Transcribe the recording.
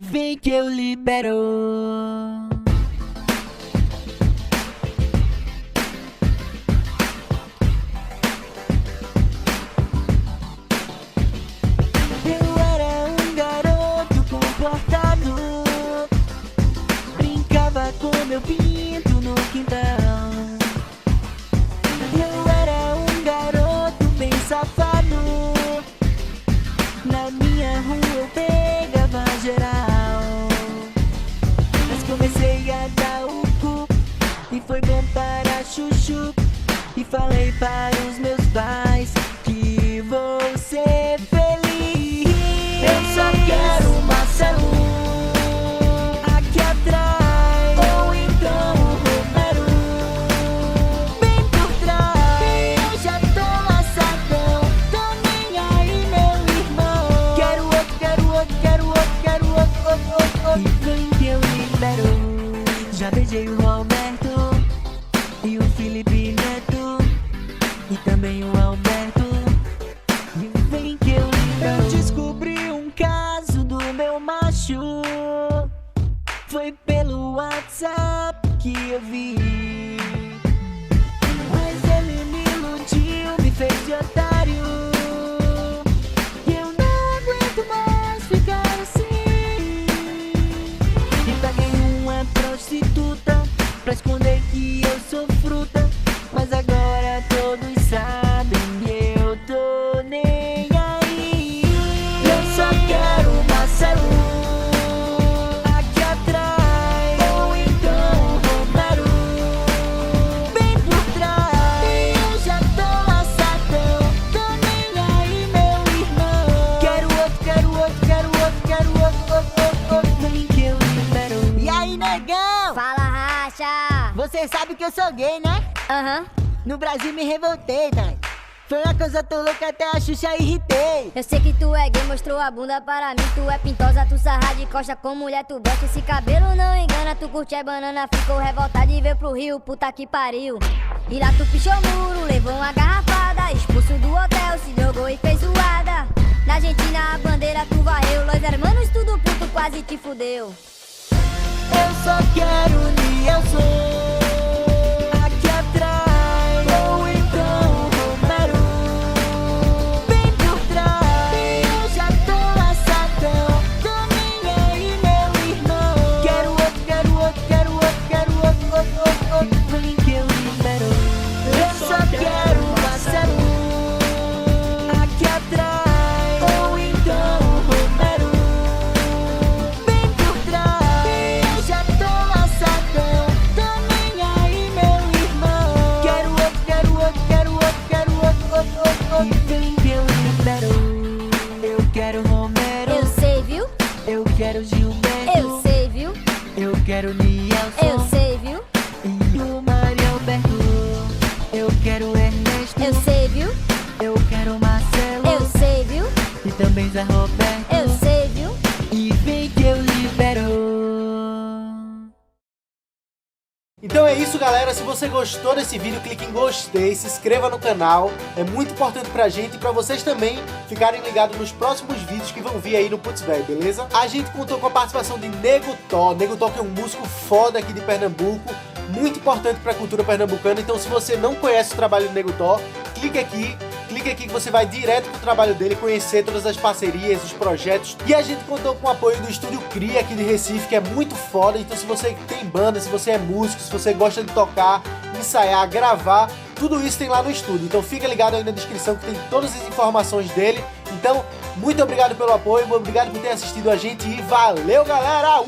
Vem que eu libero. Eu era um garoto comportado, brincava com meu pinto no quintal. Eu era um garoto bem safado, na minha rua eu pegava geral. Mas comecei a dar o cu e foi bom para chuchu. E falei para os meus pais que vou ser feliz. Eu só quero uma célula aqui atrás, ou então o Romero bem por trás. Eu já tô laçadão, tô nem aí meu irmão. Quero outro, quero outro, quero outro, quero outro. E vem que eu libero. Já beijei o Roberto e o Felipe Neto e também o Alberto. E vem que eu libero. Eu descobri um caso do meu macho, foi pelo WhatsApp que eu vi. Mas ele me iludiu, me fez de otário, e eu não aguento mais ficar assim. E paguei uma prostituta pra esconder que eu sou fruta, mas agora todos sabem que eu tô nem aí. Eu só quero uma célula aqui atrás, ou então o Romero bem por trás. Eu já tô laçadão, tô nem aí meu irmão. Quero outro, quero outro, quero outro, quero outro. Vem que eu libero. E aí, negão? Fala, racha! Você sabe que eu sou gay, né? Aham. No Brasil me revoltei, né? Foi uma coisa tão louca, até a Xuxa irritei. Eu sei que tu é gay, mostrou a bunda para mim. Tu é pintosa, tu sarra de costa com mulher, tu bota esse cabelo não engana. Tu curte a banana, ficou revoltada e veio pro Rio, puta que pariu. E lá tu pichou muro, levou uma garrafada, expulso do hotel, se jogou e fez zoada. Na Argentina a bandeira tu varreu, Los Hermanos tudo puto, quase te fudeu. Eu só quero Nilson aqui atrás, ou então o Romero bem por trás. Eu já tô laçadão, tô nem aí meu irmão. Quero outro, quero outro, quero outro, quero outro. Vem que eu libero. Eu só quero uma célula aqui atrás, ou então o Romero bem por trás. Eu já tô laçadão, tô nem aí meu irmão. Quero outro, quero outro, quero outro, quero outro. E vem que eu libero. Eu quero Romero, Eu sei, viu? eu quero Gilberto, Eu sei, viu? eu quero Nilson, Eu sei, viu? e o Mário Alberto. Eu quero Ernesto, Eu sei, viu? eu quero Marcelo, Eu sei, viu? e também Zé Roberto. Eu sei, viu? E vem que eu libero. Então é isso, galera. Se você gostou desse vídeo, clique em gostei, se inscreva no canal. É muito importante pra gente e pra vocês também ficarem ligados nos próximos vídeos que vão vir aí no Putz Véi, beleza? A gente contou com a participação de Nego Tó. Nego Tó que é um músico foda aqui de Pernambuco, muito importante pra cultura pernambucana. Então se você não conhece o trabalho do Nego Tó, clique aqui que você vai direto pro trabalho dele, conhecer todas as parcerias, os projetos. E a gente contou com o apoio do Estúdio Cria aqui de Recife, que é muito foda. Então se você tem banda, se você é músico, se você gosta de tocar, ensaiar, gravar, tudo isso tem lá no estúdio. Então fica ligado aí na descrição que tem todas as informações dele. Então, muito obrigado pelo apoio, obrigado por ter assistido a gente e valeu, galera!